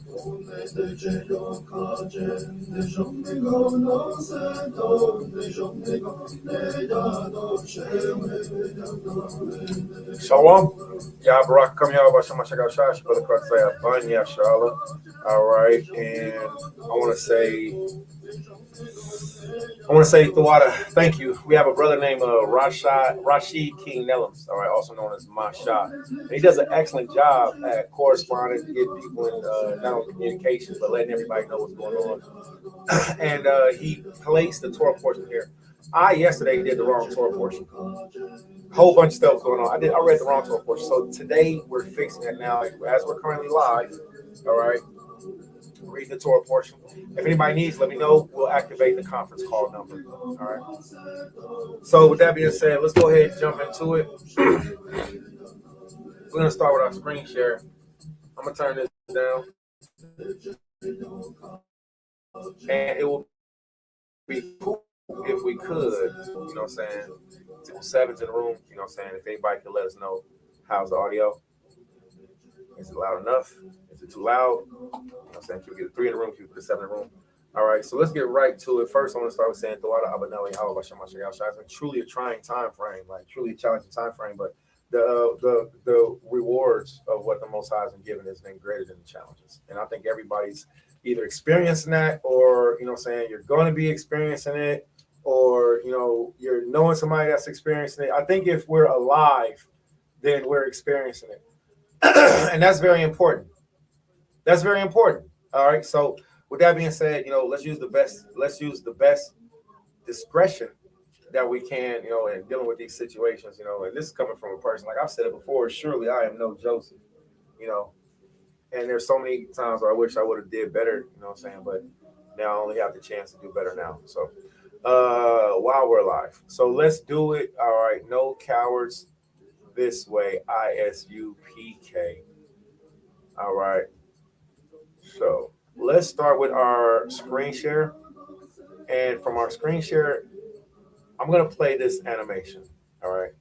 Shalom. Ya Barak come here about Shama Shaka Shash, Brother Kratzaya Banya Shala. All right, and I want to say Thawada, thank you. We have a brother named Rashid King Nellums, all right, also known as Masha. And he does an excellent job at corresponding to get people in not only communication, but letting everybody know what's going on. And he placed the Torah portion here. I yesterday did the wrong Torah portion. Whole bunch of stuff was going on. I read the wrong Torah portion. So today we're fixing it now. As we're currently live, all right, read the Torah portion. If anybody needs, let me know. We'll activate the conference call number. All right. So with that being said, let's go ahead and jump into it. We're going to start with our screen share. I'm going to turn this down. And it will be cool if we could, you know what I'm saying, 7's in the room, you know what I'm saying, if anybody can let us know how's the audio. Is it loud enough? Is it too loud? You know what I'm saying, can we get a 3 in the room, can we put a 7 in the room? All right, so let's get right to it. First, I want to start with saying, it's been truly a trying time frame, like truly a challenging time frame, but the rewards of what the Most High has been given has been greater than the challenges. And I think everybody's either experiencing that, or, you know what I'm saying, you're going to be experiencing it, or, you know, you're knowing somebody that's experiencing it. I think if we're alive, then we're experiencing it. And that's very important. That's very important. All right. So with that being said, you know, let's use the best discretion that we can, you know, in dealing with these situations, you know, and this is coming from a person, like I've said it before, surely I am no Joseph, you know, and there's so many times where I wish I would have did better, you know what I'm saying, but now I only have the chance to do better now. So while we're alive, so let's do it. All right, no cowards this way, ISUPK. All right, so let's start with our screen share, and from our screen share, I'm gonna play this animation. All right.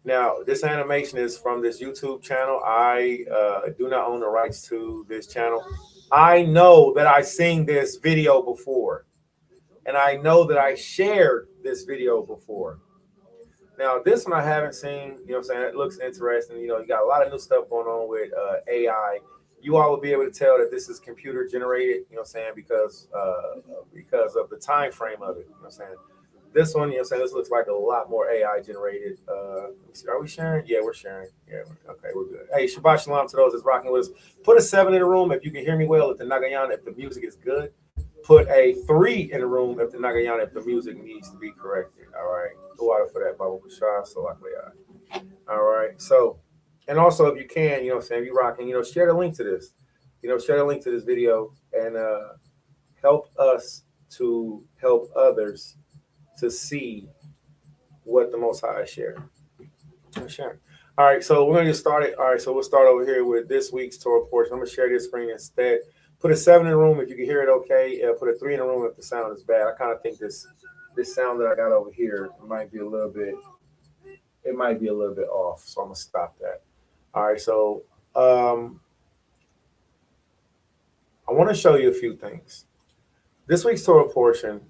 Now, this animation is from this YouTube channel. I do not own the rights to this channel. I know that I seen this video before, and I know that I shared this video before. Now, this one I haven't seen, you know what I'm saying? It looks interesting. You know, you got a lot of new stuff going on with AI. You all will be able to tell that this is computer generated, you know what I'm saying, because of the time frame of it, you know what I'm saying? This one, you know what I'm saying, this looks like a lot more AI generated. Are we sharing? Yeah, we're sharing. Yeah, okay, we're good. Hey, Shabbat Shalom to those that's rocking with us. Put a 7 in the room if you can hear me well, if the Nagayan, if the music is good. Put a 3 in the room if the Nagayan, if the music needs to be corrected. All right. Go out for that, Baba Bashar. All right. So, and also if you can, you know what I'm saying, you rocking, you know, share the link to this. You know, share the link to this video and help us to help others to see what the Most High is sharing. All right, so we're going to get started. All right, so we'll start over here with this week's Torah portion. I'm going to share this screen instead. Put a 7 in the room if you can hear it okay. Put a 3 in the room if the sound is bad. I kind of think this sound that I got over here might be a little bit off, so I'm going to stop that. All right, so I want to show you a few things. This week's Torah portion,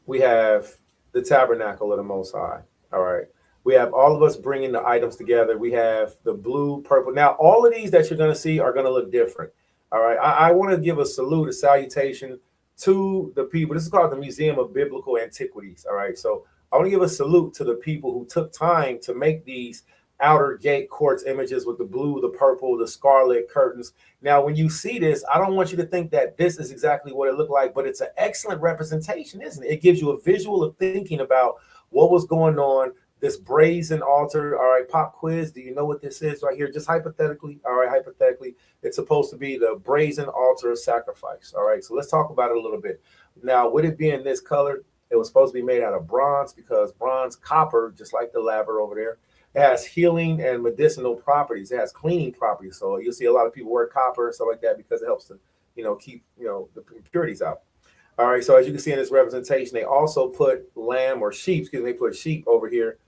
we have the tabernacle of the Most High. All right. We have all of us bringing the items together. We have the blue, purple. Now, all of these that you're going to see are going to look different. All right. I want to give a salute, a salutation to the people. This is called the Museum of Biblical Antiquities. All right. So I want to give a salute to the people who took time to make these outer gate courts images with the blue, the purple, the scarlet curtains. Now, when you see this, I don't want you to think that this is exactly what it looked like, but it's an excellent representation, isn't it? It gives you a visual of thinking about what was going on. This brazen altar. All right, pop quiz. Do you know what this is right here? Just hypothetically. All right, hypothetically, it's supposed to be the brazen altar of sacrifice. All right, so let's talk about it a little bit. Now, with it being this color, it was supposed to be made out of bronze because bronze, copper, just like the laver over there, it has healing and medicinal properties. It has cleaning properties. So you'll see a lot of people wear copper and stuff like that because it helps to, you know, keep, you know, the impurities out. All right. So as you can see in this representation, they also put lamb or sheep. Excuse me. They put sheep over here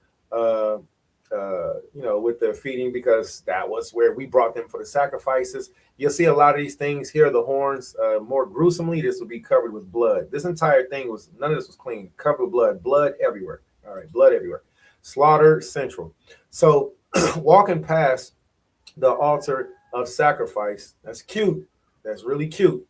with the feeding, because that was where we brought them for the sacrifices. You'll see a lot of these things here, the horns, more gruesomely, this will be covered with blood. This entire thing was, none of this was clean, covered with blood everywhere. All right, blood everywhere. Slaughter central. So walking past the altar of sacrifice, that's cute. That's really cute.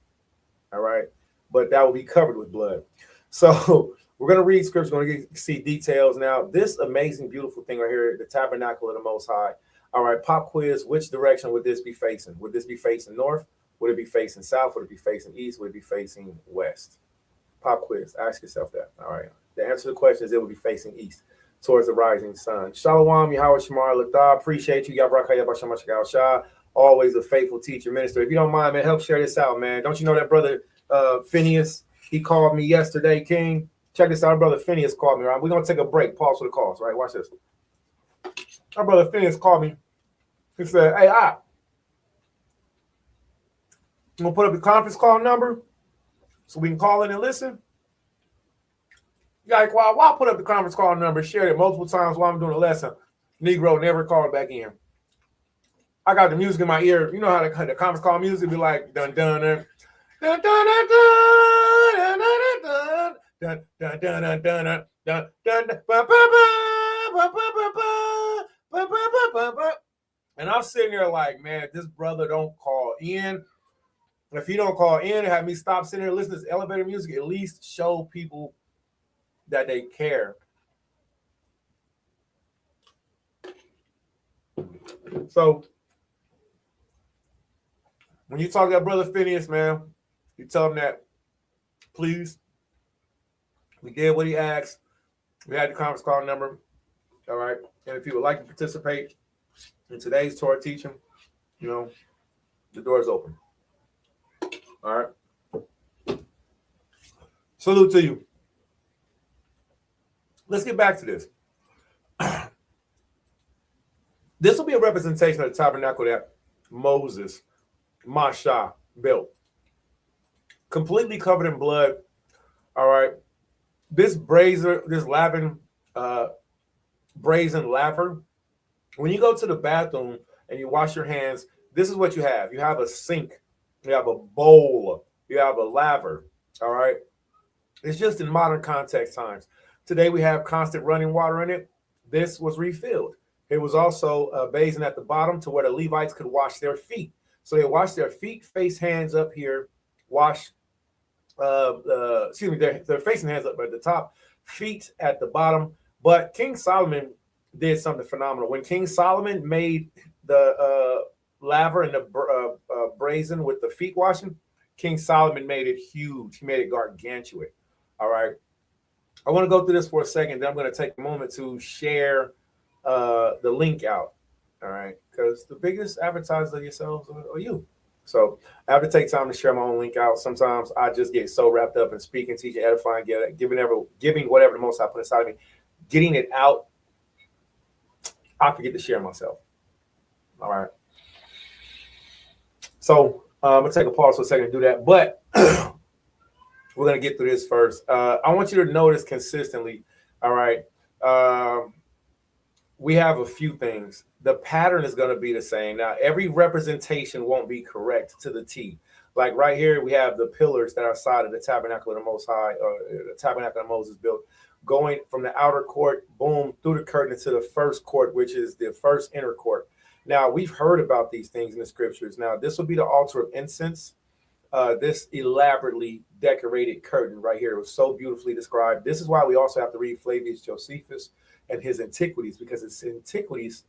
All right. But that will be covered with blood. So we're going to read scripture. We're going to see details now. This amazing, beautiful thing right here, the tabernacle of the Most High. All right, pop quiz. Which direction would this be facing? Would this be facing north? Would it be facing south? Would it be facing east? Would it be facing west? Pop quiz. Ask yourself that. All right. The answer to the question is it would be facing east, towards the rising sun. Shalom, Yahweh Shamar Latah. Appreciate you. Shah. Always a faithful teacher, minister. If you don't mind, man, help share this out, man. Don't you know that brother Phineas? He called me yesterday, King. Check this out. Our brother Phineas called me, right? We're going to take a break. Pause for the calls, right? Watch this. Our brother Phineas called me. He said, hey, I'm going to put up the conference call number so we can call in and listen. Like, why put up the conference call number, share it multiple times while I'm doing a lesson? Negro never called back in. I got the music in my ear. You know how the conference call music be like, dun dun dun dun dun dun dun dun dun dun dun dun dun. And I'm sitting there like, man, this brother don't call in. If he don't call in and have me stop sitting there listening to this elevator music, at least show people that they care. So when you talk to that brother Phineas, man, you tell him that, please, we did what he asked. We had the conference call number. All right. And if you would like to participate in today's Torah teaching, the door is open. All right. Salute to you. Let's get back to this. This will be a representation of the tabernacle that Moses, Masha, built. Completely covered in blood. All right. This brazen laver, when you go to the bathroom and you wash your hands, this is what you have. You have a sink. You have a bowl. You have a laver. All right. It's just in modern context times. Today we have constant running water in it. This was refilled. It was also a basin at the bottom to where the Levites could wash their feet. So they wash their feet, face, hands up here, wash, they're facing hands up at the top, feet at the bottom. But King Solomon did something phenomenal. When King Solomon made the laver and the brazen with the feet washing, King Solomon made it huge. He made it gargantuan. All right. I want to go through this for a second. Then I'm going to take a moment to share the link out. All right. Because the biggest advertisers of yourselves are you. So I have to take time to share my own link out. Sometimes I just get so wrapped up in speaking, teaching, edifying, giving whatever the Most High put inside of me, getting it out. I forget to share myself. All right. So I'm going to take a pause for a second to do that. But we're going to get through this first. I want you to notice consistently. All right. We have a few things. The pattern is going to be the same. Now, every representation won't be correct to the T. Like right here, we have the pillars that are side of the tabernacle of the Most High, or the tabernacle that Moses built, going from the outer court, boom, through the curtain to the first court, which is the first inner court. Now, we've heard about these things in the scriptures. Now, this will be the altar of incense. This elaborately decorated curtain right here was so beautifully described. This is why we also have to read Flavius Josephus and his antiquities, because his antiquities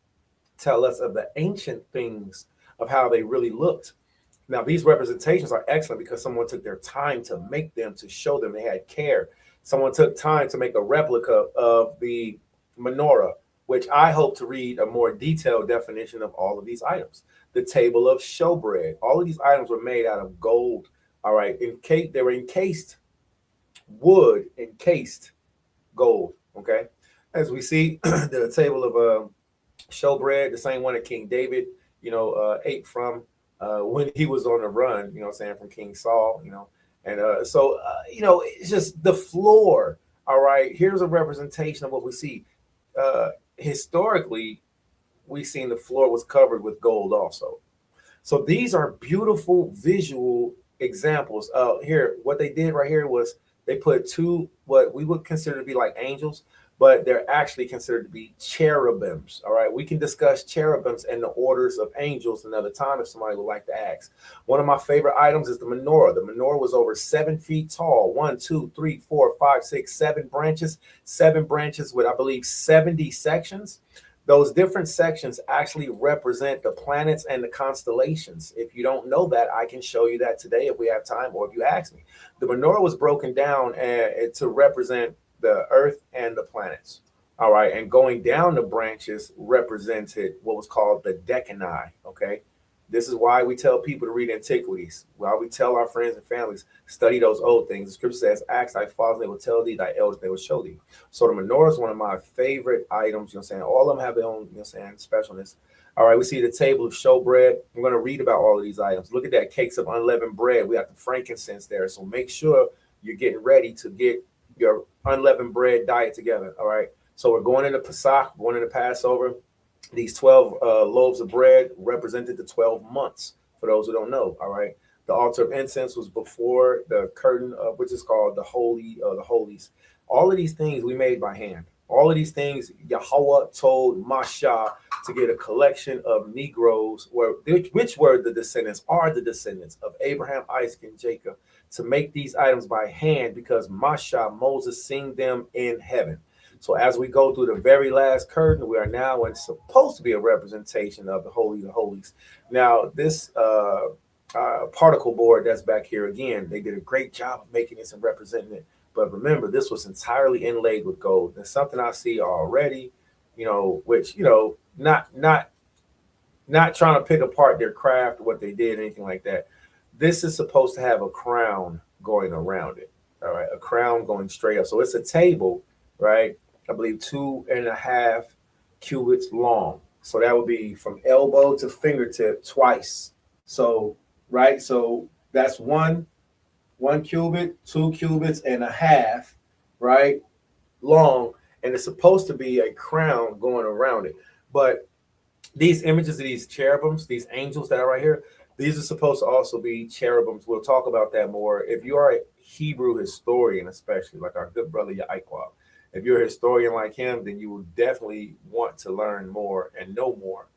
tell us of the ancient things of how they really looked. Now, these representations are excellent because someone took their time to make them, to show them they had care. Someone took time to make a replica of the menorah, which I hope to read a more detailed definition of all of these items. The table of showbread. All of these items were made out of gold. All right. They were encased wood, encased gold. Okay. As we see, the table of showbread, the same one that King David, ate from when he was on the run, from King Saul, And it's just the floor. All right. Here's a representation of what we see. historically, we seen the floor was covered with gold also. So these are beautiful visual examples. Here, what they did right here was they put two what we would consider to be like angels, but they're actually considered to be cherubims. All right, we can discuss cherubims and the orders of angels another time if somebody would like to ask. One of my favorite items is the menorah. The menorah was over 7 feet tall. 1, 2, 3, 4, 5, 6, 7 branches. 7 branches with, I believe, 70 sections. Those different sections actually represent the planets and the constellations. If you don't know that, I can show you that today if we have time, or if you ask me. The menorah was broken down to represent the earth and the planets. All right. And going down the branches represented what was called the decani. Okay. This is why we tell people to read antiquities. Why we tell our friends and families, study those old things. The scripture says, ask thy fathers, they will tell thee, thy elders, they will show thee. So the menorah is one of my favorite items. You know what I'm saying? All of them have their own, you know what I'm saying, specialness. All right, we see the table of showbread. I'm going to read about all of these items. Look at that, cakes of unleavened bread. We got the frankincense there. So make sure you're getting ready to get your unleavened bread diet together. All right. So we're going into Pesach, going into Passover. These 12 loaves of bread represented the 12 months, for those who don't know. All right. The altar of incense was before the curtain, which is called the the holies. All of these things we made by hand. All of these things, Yahweh told Masha to get a collection of Negroes, which were the descendants, are the descendants of Abraham, Isaac, and Jacob, to make these items by hand, because Masha, Moses, seen them in heaven. So as we go through the very last curtain, we are now in supposed to be a representation of the Holy of Holies. Now, this particle board that's back here again, they did a great job of making this and representing it. But remember, this was entirely inlaid with gold. That's something I see already, which, not trying to pick apart their craft, what they did, anything like that. This is supposed to have a crown going around it. All right, a crown going straight up. So it's a table, right? I believe 2.5 cubits long. So that would be from elbow to fingertip twice. So, right. So that's one cubit, 2.5 cubits, right? Long. And it's supposed to be a crown going around it. But these images of these cherubims, these angels that are right here, these are supposed to also be cherubims. We'll talk about that more. If you are a Hebrew historian, especially like our good brother Yaquab, if you're a historian like him, then you will definitely want to learn more and know more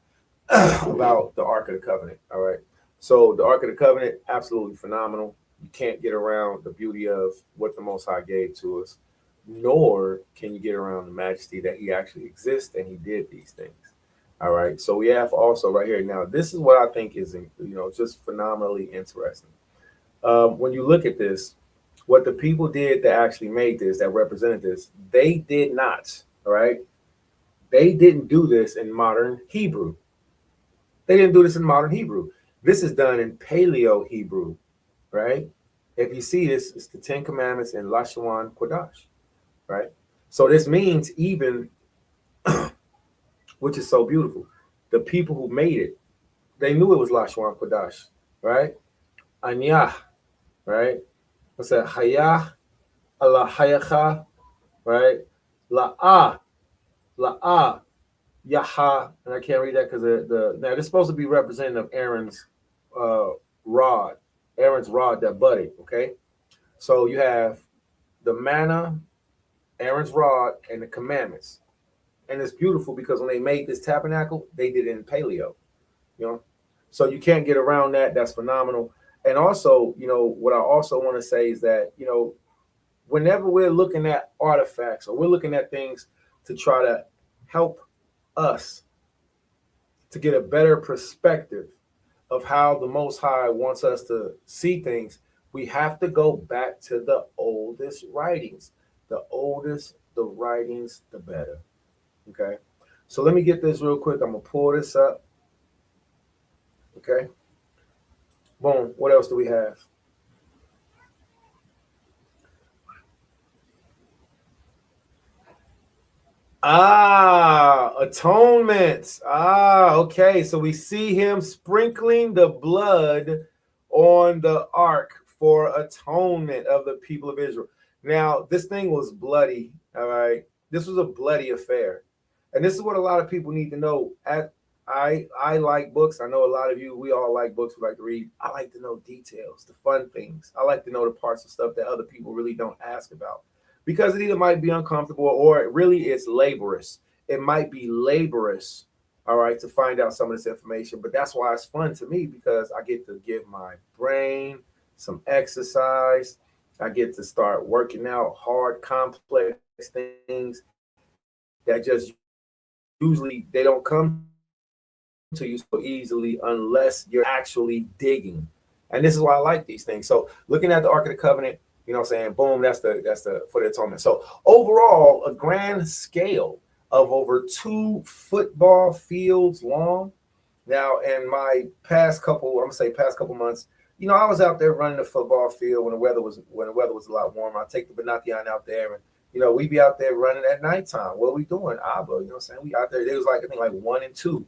about the Ark of the Covenant. All right. So the Ark of the Covenant, absolutely phenomenal. You can't get around the beauty of what the Most High gave to us, nor can you get around the majesty that he actually exists and he did these things. All right. So we have also right here. Now, this is what I think is, just phenomenally interesting. When you look at this, what the people did that actually made this, that represented this, they did not. All right. They didn't do this in modern Hebrew. They didn't do this in modern Hebrew. This is done in Paleo Hebrew, right? If you see this, it's the 10 Commandments in Lashon Kodash, right? So this means even, which is so beautiful, the people who made it, they knew it was Lashon Kodash, right? Anyah, right? What's that? Hayah, Allah Hayacha, right? La'ah, Yaha, and I can't read that because now it's supposed to be representative of Aaron's rod, that budded. Okay, so you have the manna, Aaron's rod, and the commandments, and it's beautiful because when they made this tabernacle, they did it in paleo, so you can't get around that. That's phenomenal. And also, what I also want to say is that whenever we're looking at artifacts or we're looking at things to try to help us to get a better perspective of how the Most High wants us to see things, we have to go back to the oldest writings. The oldest the writings, the better. Okay, so let me get this real quick. I'm gonna pull this up. Okay, boom. What else do we have? Atonement. Okay. So we see him sprinkling the blood on the ark for atonement of the people of Israel. Now, this thing was bloody. All right. This was a bloody affair. And this is what a lot of people need to know. I like books. I know a lot of you, we all like books, we like to read. I like to know details, the fun things. I like to know the parts of stuff that other people really don't ask about, because it either might be uncomfortable or it really is laborious. It might be laborious, all right, to find out some of this information. But that's why it's fun to me, because I get to give my brain some exercise. I get to start working out hard, complex things that just usually they don't come to you so easily unless you're actually digging. And this is why I like these things. So looking at the Ark of the Covenant, you know what I'm saying? Boom, that's the for the atonement. So overall, a grand scale of over 2 football fields long. Now, in my past couple months, you know, I was out there running the football field when the weather was a lot warmer. I take the Benathian out there, and you know, we be out there running at nighttime. What are we doing? Abba, you know what I'm saying? We out there. It was like, I think, like 1 and 2.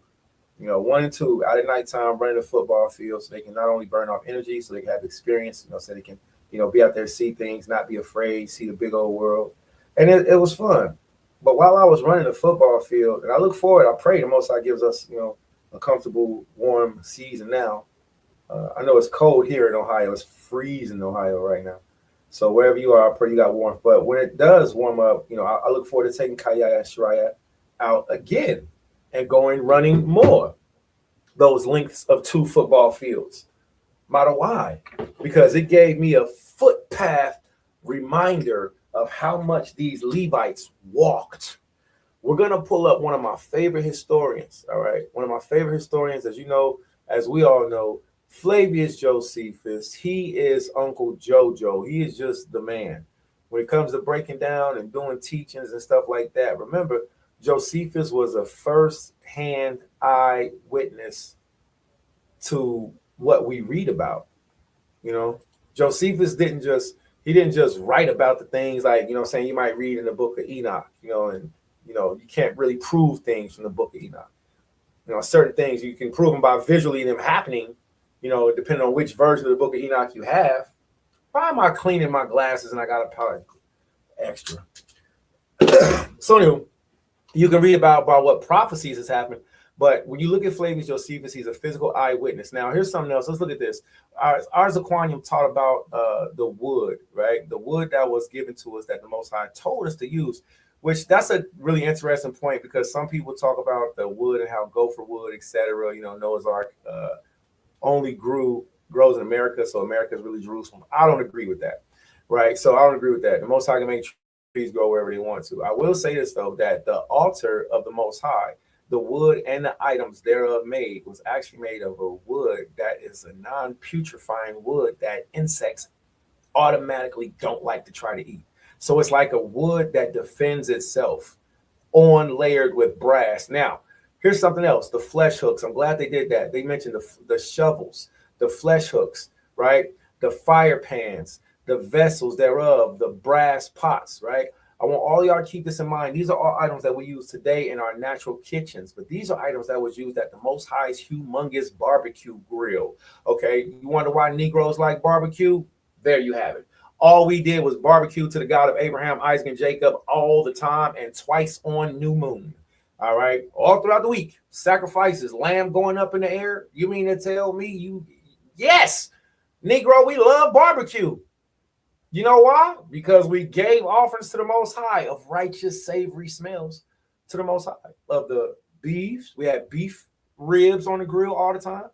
You know, 1 and 2 out at nighttime running the football field, so they can not only burn off energy, so they can have experience, you know, so they can, you know, be out there, see things, not be afraid, see the big old world. And it was fun. But while I was running the football field, and I look forward, I pray the Most High gives us, you know, a comfortable, warm season now. I know it's cold here in Ohio. It's freezing in Ohio right now. So wherever you are, I pray you got warmth. But when it does warm up, you know, I look forward to taking Kaya and Shariah out again and going running more those lengths of 2 football fields. Matter why? Because it gave me a footpath reminder of how much these Levites walked. We're going to pull up one of my favorite historians, all right? One of my favorite historians, as you know, as we all know, Flavius Josephus. He is Uncle Jojo. He is just the man. When it comes to breaking down and doing teachings and stuff like that, remember, Josephus was a first-hand eyewitness to what we read about. You know, Josephus didn't just write about the things like, you know what I'm saying, you might read in the book of Enoch, you know, and, you know, you can't really prove things from the book of Enoch. You know, certain things you can prove them by visually them happening, you know, depending on which version of the book of Enoch you have. Why am I cleaning my glasses and I got a palette extra? So anyway, you can read about what prophecies has happened. But when you look at Flavius Josephus, he's a physical eyewitness. Now, here's something else. Let's look at this. Our Zaquanium taught about the wood, right? The wood that was given to us that the Most High told us to use, which that's a really interesting point, because some people talk about the wood and how gopher wood, etc. You know, Noah's Ark only grows in America, so America is really Jerusalem. I don't agree with that, right? So I don't agree with that. The Most High can make trees grow wherever they want to. I will say this, though, that the altar of the Most High, the wood and the items thereof made, was actually made of a wood that is a non-putrefying wood that insects automatically don't like to try to eat. So it's like a wood that defends itself, on layered with brass. Now, here's something else. The flesh hooks. I'm glad they did that. They mentioned the shovels, the flesh hooks, right? The fire pans, the vessels thereof, the brass pots, right? I want all y'all to keep this in mind. These are all items that we use today in our natural kitchens, but these are items that was used at the Most High's humongous barbecue grill. Okay, you wonder why Negroes like barbecue? There you have it. All we did was barbecue to the God of Abraham, Isaac, and Jacob all the time, and twice on new moon. All right, all throughout the week, sacrifices, lamb going up in the air. You mean to tell me you? Yes, Negro, we love barbecue. You know why? Because we gave offerings to the Most High of righteous, savory smells to the Most High. Of the beef, we had beef ribs on the grill all the time.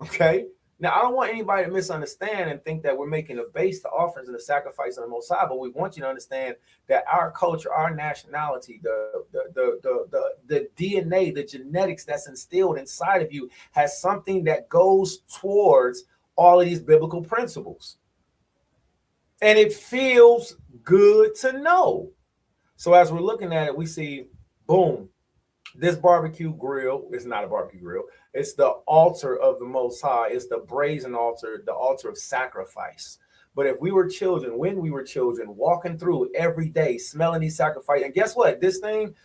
Okay. Now, I don't want anybody to misunderstand and think that we're making a base to offerings and the sacrifice of the Most High, but we want you to understand that our culture, our nationality, the DNA, the genetics that's instilled inside of you has something that goes towards all of these biblical principles. And it feels good to know. So as we're looking at it, we see, boom, this barbecue grill is not a barbecue grill. It's the altar of the Most High. It's the brazen altar, the altar of sacrifice. But if we were children, when we were children, walking through every day, smelling these sacrifices, and guess what? This thing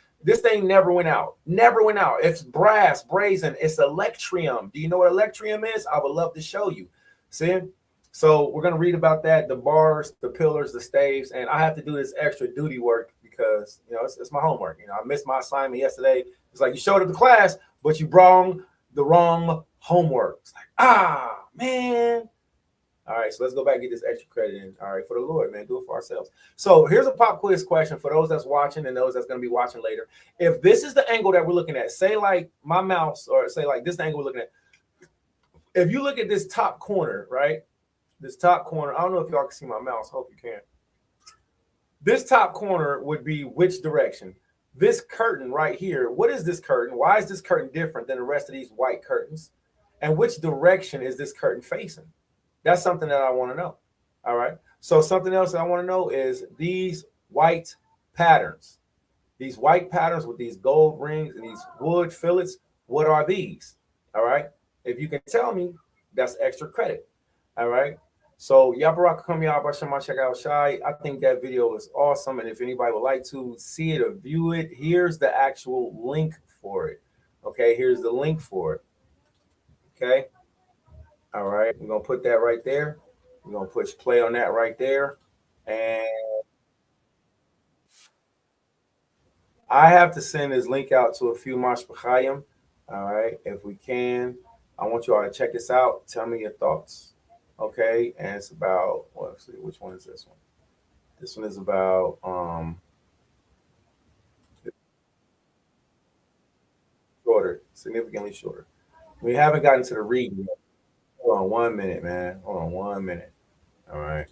never went out. Never went out. It's brass, brazen. It's electrium. Do you know what electrium is? I would love to show you. See? So we're going to read about that, the bars, the pillars, the staves, and I have to do this extra duty work because it's my homework. I missed my assignment yesterday. It's like you showed up to class, but you brought the wrong homework. It's like, man. All right, so let's go back and get this extra credit in. All right, for the Lord, man, do it for ourselves. So here's a pop quiz question for those that's watching and those that's going to be watching later. If this is the angle that we're looking at, say like my mouse, or say like this is the angle we're looking at. If you look at this top corner, right? This top corner, I don't know if y'all can see my mouse. Hope you can. This top corner would be which direction? This curtain right here, what is this curtain? Why is this curtain different than the rest of these white curtains? And which direction is this curtain facing? That's something that I want to know. All right. So something else that I want to know is these white patterns. These white patterns with these gold rings and these wood fillets, what are these? All right. If you can tell me, that's extra credit. All right. So Yabarak check out Shai. I think that video is awesome. And if anybody would like to see it or view it, here's the actual link for it. Okay. Here's the link for it. Okay. All right, we're going to put that right there. We're going to push play on that right there. And I have to send this link out to a few mashpachayim. All right, if we can. I want you all to check this out. Tell me your thoughts. Okay, and it's about, well, let's see, which one is this one? This one is about shorter, significantly shorter. We haven't gotten to the reading yet. Hold on 1 minute, man. Hold on 1 minute. All right.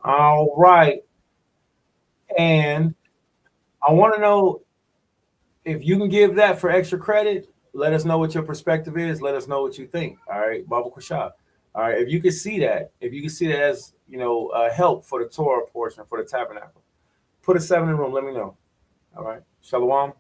All right. And I want to know if you can give that for extra credit. Let us know what your perspective is. Let us know what you think. All right, Baba Kushab. All right, if you can see that, as help for the Torah portion for the tabernacle, put a 7 in the room. Let me know. All right, Shalom.